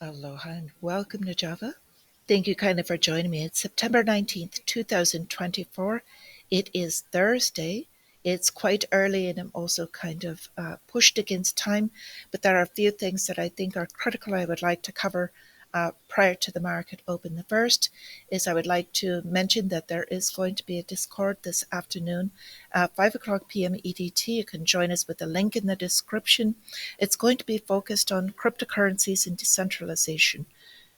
Aloha and welcome to Java. Thank you kindly for joining me. It's September 19th, 2024. It is Thursday. It's quite early and I'm also kind of pushed against time, but there are a few things that I think are critical I would like to cover prior to the market open. The first is I would like to mention that there is going to be a Discord this afternoon at 5 o'clock p.m. EDT. You can join us with the link in the description. It's going to be focused on cryptocurrencies and decentralization.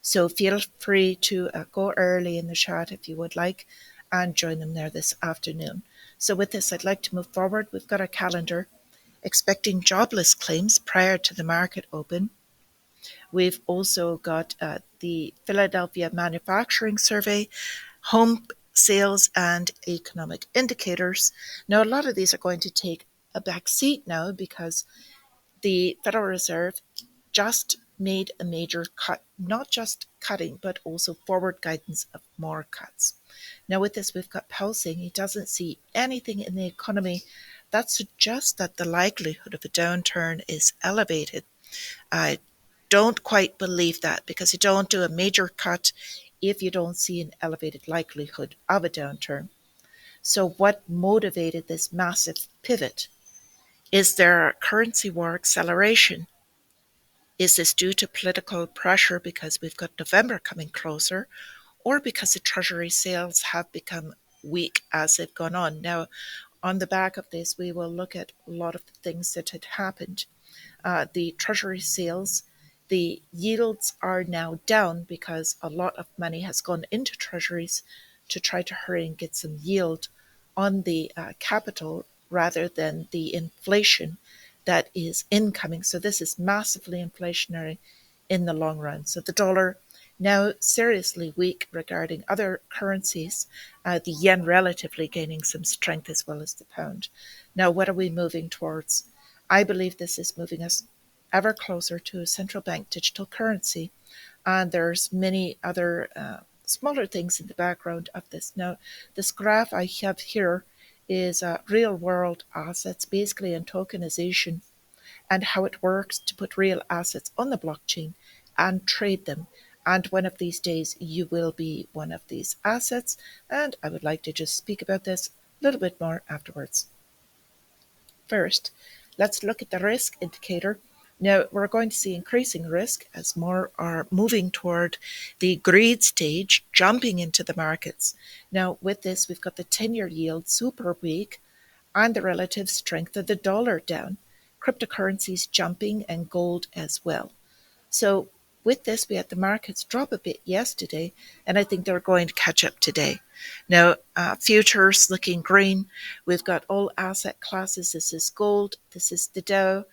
So feel free to go early in the chat if you would like and join them there this afternoon. So with this, I'd like to move forward. We've got a calendar expecting jobless claims prior to the market open. We've also got the Philadelphia Manufacturing Survey, home sales and economic indicators. Now, a lot of these are going to take a back seat now because the Federal Reserve just made a major cut, not just cutting, but also forward guidance of more cuts. Now, with this, we've got Powell saying he doesn't see anything in the economy that suggests that the likelihood of a downturn is elevated. I don't quite believe that because you don't do a major cut if you don't see an elevated likelihood of a downturn. So, what motivated this massive pivot? Is there a currency war acceleration? Is this due to political pressure because we've got November coming closer, or because the Treasury sales have become weak as they've gone on? Now, on the back of this, we will look at a lot of the things that had happened. The Treasury sales, the yields are now down because a lot of money has gone into Treasuries to try to hurry and get some yield on the capital rather than the inflation that is incoming. So this is massively inflationary in the long run. So the dollar now seriously weak regarding other currencies, the yen relatively gaining some strength as well as the pound. Now, what are we moving towards? I believe this is moving us ever closer to a central bank digital currency. And there's many other smaller things in the background of this. Now, this graph I have here is real world assets, basically in tokenization, and how it works to put real assets on the blockchain and trade them. And one of these days, you will be one of these assets. And I would like to just speak about this a little bit more afterwards. First, let's look at the risk indicator. Now, we're going to see increasing risk as more are moving toward the greed stage, jumping into the markets. Now, with this, we've got the 10-year yield super weak and the relative strength of the dollar down, cryptocurrencies jumping and gold as well. So with this, we had the markets drop a bit yesterday, and I think they're going to catch up today. Now, futures looking green. We've got all asset classes. This is gold. This is the Dow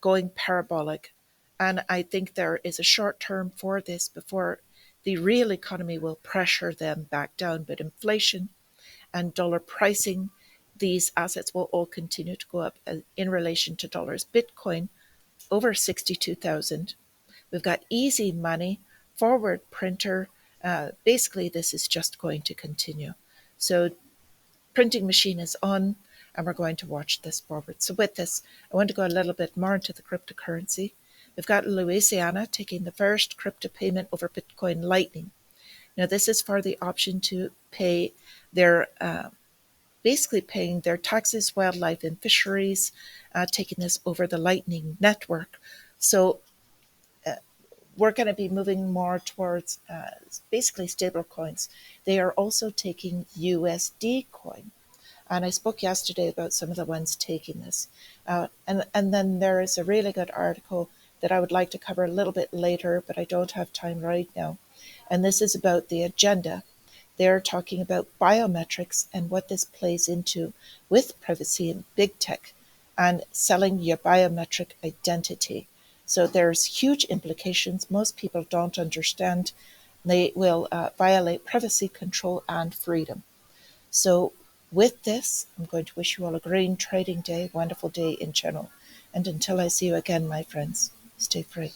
going parabolic. And I think there is a short term for this before the real economy will pressure them back down. But inflation and dollar pricing, these assets will all continue to go up in relation to dollars. Bitcoin over 62,000. We've got easy money, forward printer. Basically, this is just going to continue. So printing machine is on, and we're going to watch this forward. So with this, I want to go a little bit more into the cryptocurrency. We've got Louisiana taking the first crypto payment over Bitcoin Lightning. Now, this is for the option to pay their basically paying their taxes, wildlife and fisheries, taking this over the Lightning Network. So we're going to be moving more towards basically stable coins. They are also taking USD coin. And I spoke yesterday about some of the ones taking this. And then there is a really good article that I would like to cover a little bit later, but I don't have time right now. And this is about the agenda. They're talking about biometrics and what this plays into with privacy and big tech and selling your biometric identity. So there's huge implications. Most people don't understand. They will violate privacy, control, and freedom. So with this, I'm going to wish you all a great trading day, wonderful day in general. And until I see you again, my friends, stay free.